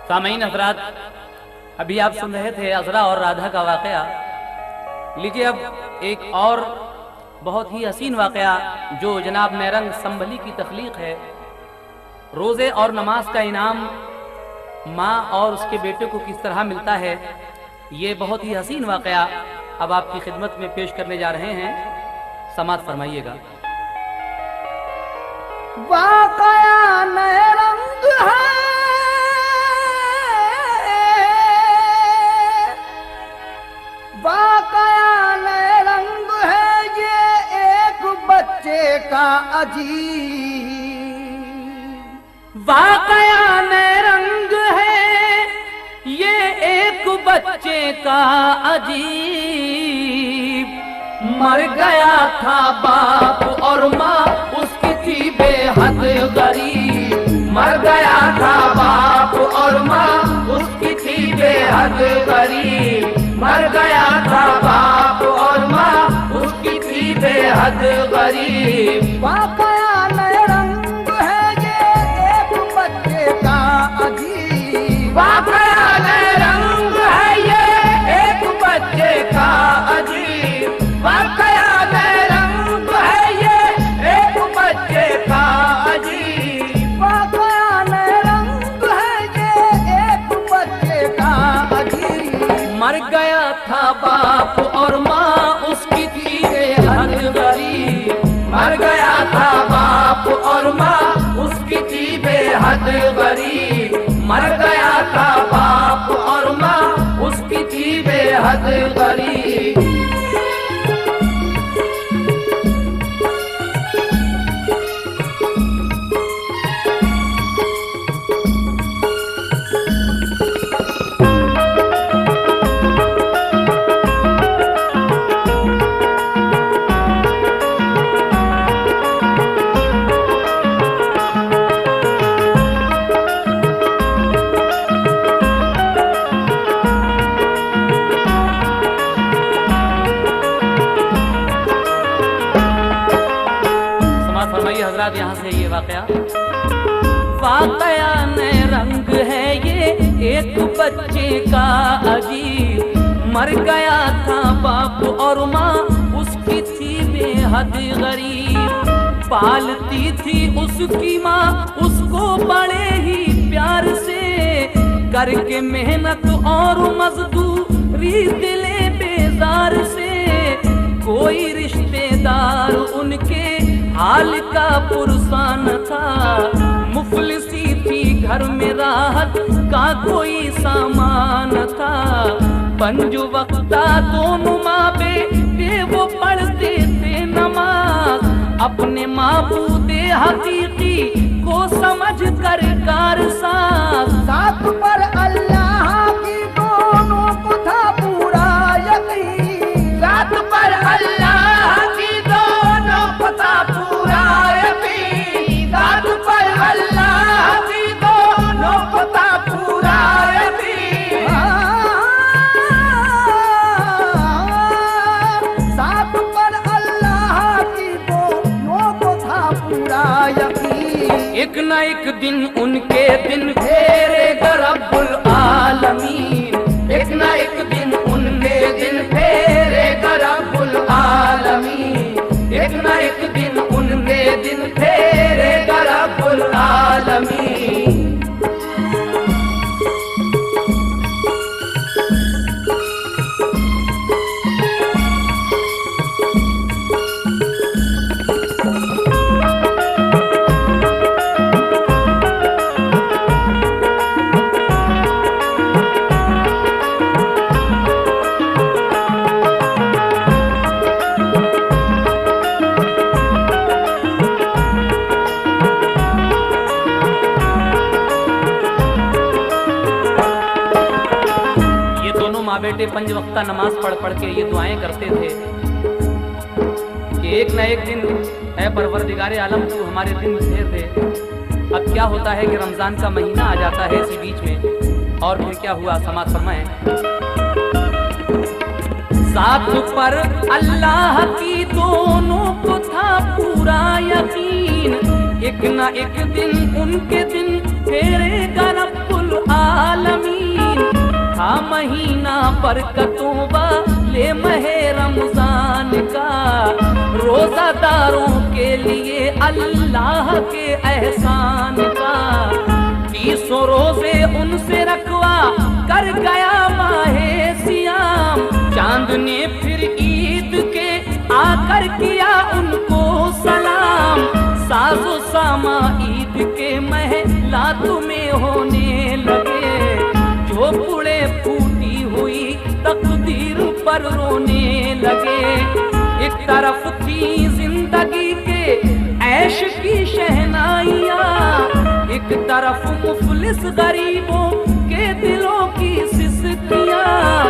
सामईन हज़रात, अभी आप सुन रहे थे अज़रा और राधा का वाक़या। लीजिए अब एक और बहुत ही हसीन वाक़या जो जनाब नैरंग संभली की तख्लीक है। रोज़े और नमाज का इनाम माँ और उसके बेटे को किस तरह मिलता है, ये बहुत ही हसीन वाक़या अब आपकी खिदमत में पेश करने जा रहे हैं। समात फरमाइएगा। वाक़या नैरंग है, वाक़या नैरंग है, ये एक बच्चे का अजीब। वाक़या नैरंग है, ये एक बच्चे का अजीब। मर गया था बाप और माँ, उसकी थी बेहद गरीब। मर गया था बाप और माँ, उसकी थी बेहद गरीब। मर गया था बाप और माँ, उसकी थी बेहद गरीब। वाक़या नैरंग है, ये एक बच्चे का अजीब। वाक़या नैरंग है, ये एक बच्चे का अजीब। वाक़या नैरंग है, ये एक बच्चे का अजीब। वाक़या नैरंग है, ये एक बच्चे का अजीब। मर गया था बाप और माँ, उसकी थी बेहद गरीब। मर गया था बाप और माँ, उसकी थी बेहद गरीब। मर गया था बाप और माँ, उसकी थी बेहद गरीब। हज़रात यहाँ से ये वाक़या। वाक़या नैरंग है, ये एक बच्चे का अजीब। मर गया था बाप और माँ, उसकी थी बेहद गरीब। पालती थी उसकी माँ उसको बड़े ही प्यार से, करके मेहनत और मजदूरी दिले बेजार से। कोई रिश्तेदार उनके हाल का पुरसान था, मुफलिसी थी घर में राहत का कोई सामान था। पंज वक्ता दोनों माँ बेटे वो पढ़ते थे नमाज, अपने माबूदे हकीकी को समझ कर कार साथ पर अल्लाह की दोनों को था पूरा यकीन। साथ पर अल्लाह की दोनों को था पूरा यकीन। साथ पर अल्लाह की दोनों को था पूरा यकीन। साथ पर अल्लाह की दोनों को था पूरा यकीन। एक न एक दिन उनके दिन फेरेगा रब्बुल आलमीन। एक न एक दिन उनके दिन फेरेगा रब्बुल आलमीन। एक न एक दिन उनके दिन फेरेगा रब्बुल आलमीन। बेटे पंज वक्ता नमाज पढ़ पढ़ के ये दुआएं करते थे कि एक न एक दिन ऐ परवरदिगारे आलम तू हमारे दिन फेर दे। अब क्या होता है कि रमजान का महीना आ जाता है इसी बीच में, और फिर क्या हुआ समात फरमाएं। साथ पर अल्लाह की दोनों को था पूरा यकीन। एक न एक दिन उनके दिन फेरेगा रब्बुल रहमतुल आलमीन। था महीना बरकतों वाले महे रमजान का, रोजादारों के लिए अल्लाह के एहसान का। 30 रोजे उनसे रखवा कर गया माहे सियाम, चांद ने फिर ईद के आकर किया उनको सलाम। साजो सामा ईद के महलात में होने लगे, झोपड़े फूटी हुई तकदीर पर रोने लगे। एक तरफ थी जिंदगी के ऐश की शहनाइयाँ, एक तरफ मुफलिस गरीबों के दिलों की सिसकियाँ,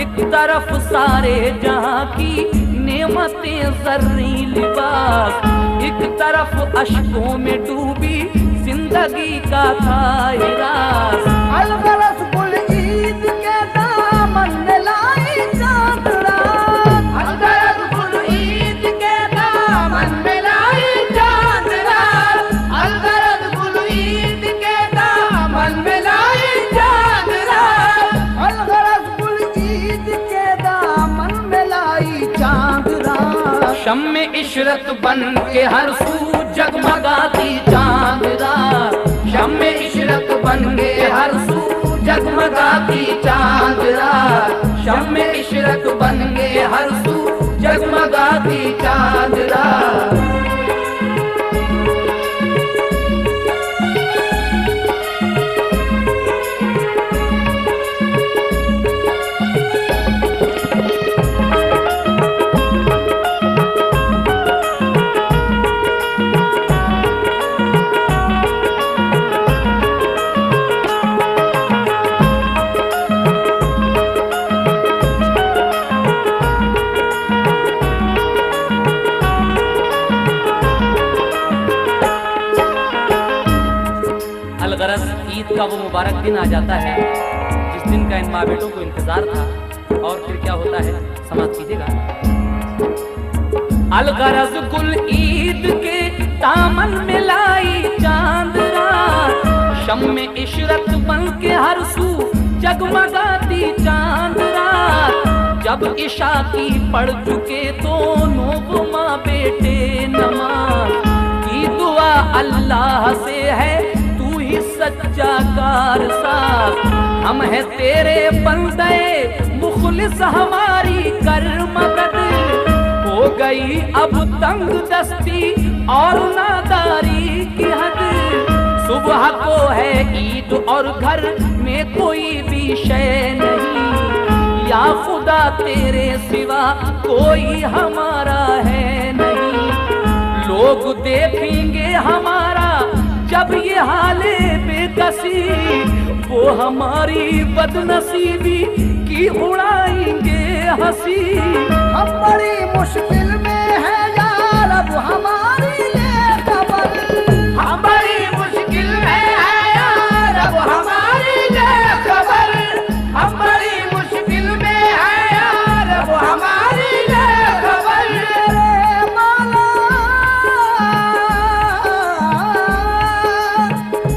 एक तरफ सारे जहां की नेमतें ज़र्री लिबास, एक तरफ अश्कों में डूबी जिंदगी का था इरास। अलगरस गुल ईद के दामन में लाई चांद रात, अलगरस गुल ईद के दामन में लाई चांद रात, अलगरस गुल ईद के दामन में लाई चांद रात, अलगरस गुल ईद के दामन में लाई चांद रात। शम्मे इशरत बन के हर सू जगमगाती चांद रात, शम्मे इशरत बन के हर सू जगमगाती चांद रात, शम्मे इशरत बन के हर सू जगमगाती चांद रात। अलगरस ईद का वो मुबारक दिन आ जाता है जिस दिन का इन माँ बेटों को इंतजार था, और फिर क्या होता है समाप्त कीजिएगा। अलगरस गुल ईद के दामन में लाई चांद रात, शम्मे इशरत बन के हर सू जगमगाती चांद रात। जब इशा की पढ़ चुके दोनों वो माँ बेटे नमाज की दुआ अल्लाह से है सच्चा कारसाज। हम है तेरे बंदे मुखलिस हमारी कर मदद, हो गई अब तंग दस्ती और नादारी की हद। सुबह को है ईद और घर में कोई भी शय नहीं, या खुदा तेरे सिवा कोई हमारा है नहीं। लोग देखेंगे हमारा जब ये हाले बेकसी, वो हमारी बदनसीबी की उड़ाएंगे हंसी। हम बड़ी मुश्किल में है यार अब हमारी ले खबर, हम बड़ी मुश्किल में है यार अब हमारी ले खबर, हम बड़ी मुश्किल में है यार अब हमारी ले खबर। रे मौला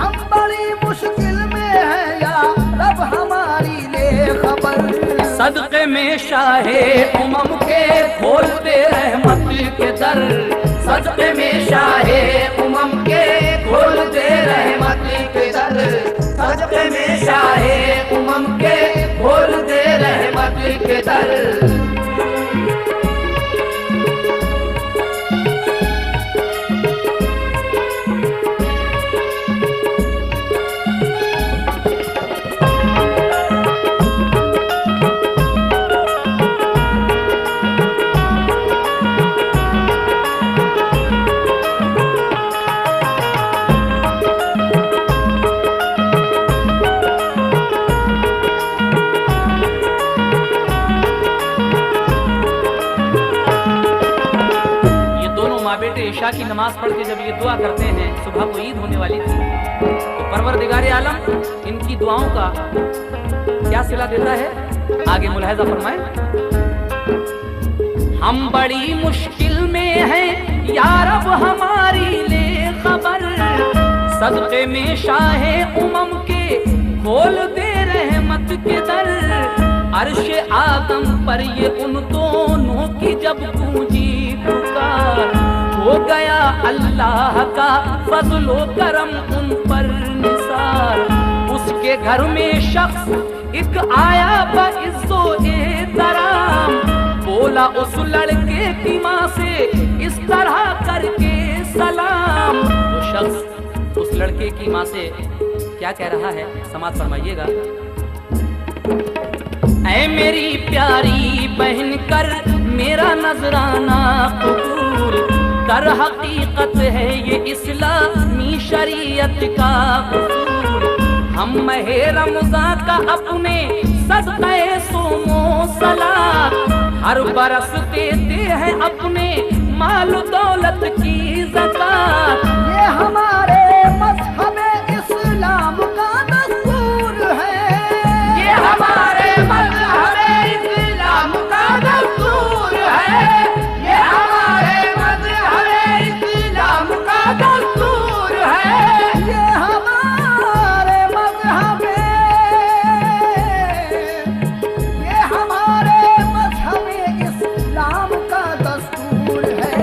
हम बड़ी मुश्किल में है यार अब हमारी ले खबर। सदक़े में शाहे उमम के खोलते रहमत के दर, सदक़े में शाहे उमम के खोलते रहमत के दर, सदक़े में शाहे उमम के खोलते रहमत के दर। बेटे इशा की नमाज पढ़ के जब ये दुआ करते हैं, सुबह को ईद होने वाली थी, तो परवरदिगार आलम इनकी दुआओं का क्या सिला देता है, आगे मुलाहिजा फरमाएं। हम बड़ी मुश्किल में हैं या रब हमारी ले खबर, सदक़े में शाहे उमम के खोल दे रहमत के दर, अर्श आदम पर ये उन दोनों की जब गूंजी पुकार, हो गया अल्लाह का फज़्लो करम उन पर निसार। उसके घर में शख्स एक आया बइज़्ज़ो एहतराम, बोला उस लड़के की माँ से इस तरह करके सलाम। वो शख्स उस लड़के की माँ से क्या कह रहा है, समाअत फरमाइएगा। ऐ मेरी प्यारी बहन कर मेरा नजराना कबूल कर, हकीकत है ये इस्लामी शरीयत का उसूल। हम महे रमज़ान का अपने सदक़े सोमो सलात, हर बरस देते हैं अपने माल दौलत की ज़कात। ये हमारे मज़हब इस्लाम का दस्तूर है, ये हमारे मज़हब इस्लाम का दस्तूर है, ये हमारे मज़हब इस्लाम का दस्तूर है, ये हमारे मज़हब, ये हमारे मज़हब इस्लाम का दस्तूर है।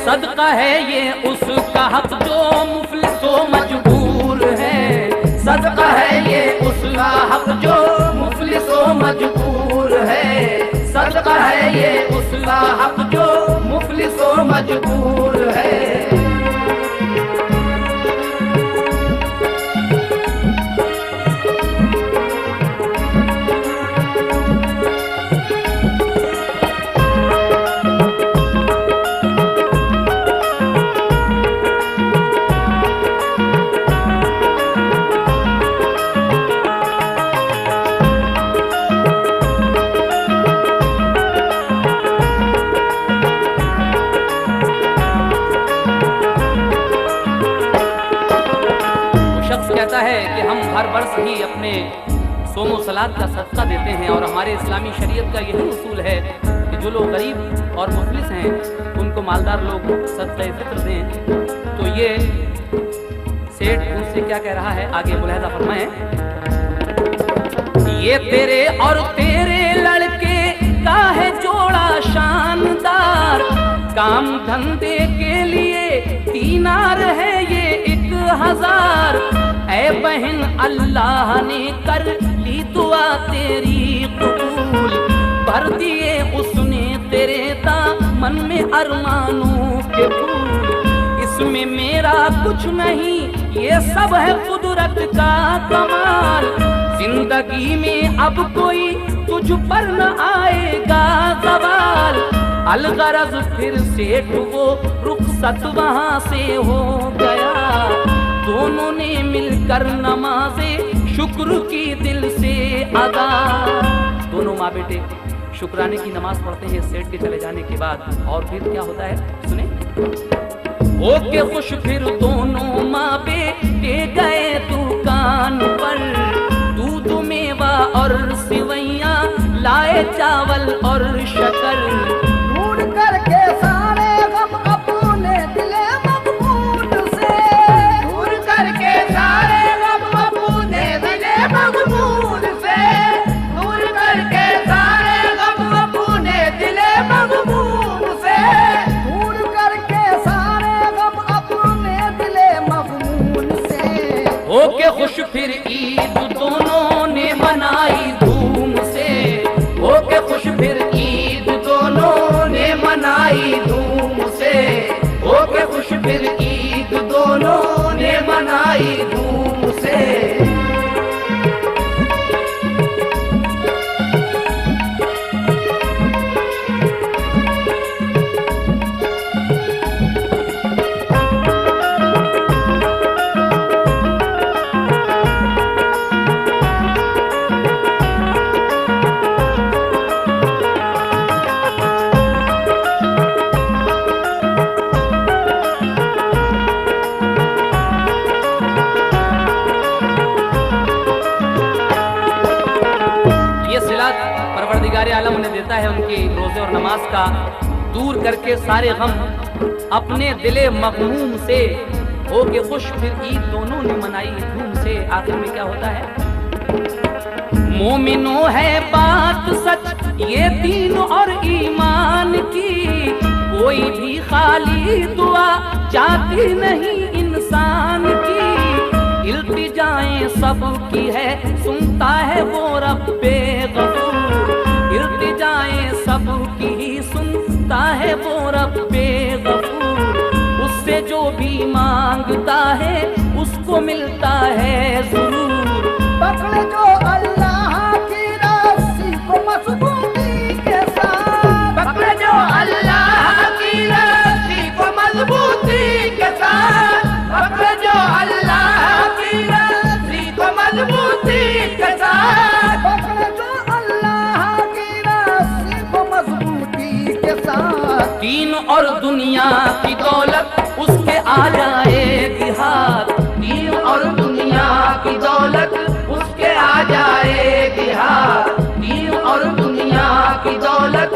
सदका है ये उसका हक जो मुफलिसो मजबूर है, सदका है ये उसका हक जो मुफलिसो मजबूर है, सदका है ये उसका हक जो मुफलिसो मजबूर है। कहता है कि हम हर वर्ष ही अपने सोमो सलात का सदका देते हैं और हमारे इस्लामी शरीयत का यही उसूल है कि जो लोग गरीब और मुफलिस हैं उनको मालदार लोग सदका फित्र दें। तो ये सेठ उनसे क्या कह रहा है, आगे मुलाहिजा फरमाएं। ये तेरे और तेरे लड़के का है जोड़ा शानदार, काम धंधे के लिए दीनार है ये 1000। ऐ बहन अल्लाह ने कर ली दुआ तेरी कबूल, भर दिए उसने तेरे दामन में अरमानों के फूल। इसमें मेरा कुछ नहीं ये सब है कुदरत का कमाल, जिंदगी में अब कोई तुझ पर न आएगा सवाल। अलगरज फिर सेठ वो रुखसत वहां से हो गया, दोनों ने मिलकर नमाज़े शुक्र की दिल से अदा। दोनों माँ बेटे शुक्राने की नमाज पढ़ते हैं सेठ के चले जाने के बाद, और फिर क्या होता है सुने। होके खुश फिर दोनों माँ बेटे गए दुकान पर, दूध मेवा और सिवैयाँ लाए चावल और शक्कर। ढूंढ करके सारे गम अपने दिले मगबून से, ढूंढ करके सारे गम अपने दिले मगबून से, ढूंढ करके सारे गम अपने दिले मगबून से, ढूंढ करके सारे गम अपने दिले मगबून से। होके खुश फिर ईद दोनों ने मनाई धूम से, होके खुश फिर ईद दोनों ने मनाई धूम से, होके खुश फिर ईद दोनों ने मनाई धूम से। परवरदिगार आलम उन्हें देता है उनकी रोजे और नमाज का, दूर करके सारे गम अपने दिले मगमूम से, हो के खुश फिर ईद दोनों ने मनाई धूम से। आखिर में क्या होता है, मोमिनो है बात सच ये दीन और ईमान की, कोई भी खाली दुआ चाहती नहीं इंसान की। इल्तिजाएं सबकी है सुनता है वो रब्बे गफूर, इल्तिजाएं सबकी ही सुनता है वो रब्बे गफूर। उससे जो भी मांगता है उसको मिलता है जरूर। पकड़ जो अल्लाह की रस्सी को मजबूती के साथ, पकड़ जो अल्लाह की रस्सी को मजबूती के साथ, पकड़ जो अल्लाह की रस्सी को मजबूती के साथ, पकड़ जो अल्लाह की रस्सी को मजबूती के साथ। दीन और दुनिया की दौलत उसके आ जाएगी हाथ, दीन और दुनिया की दौलत उसके आ जाएगी हाथ, दीन और दुनिया की दौलत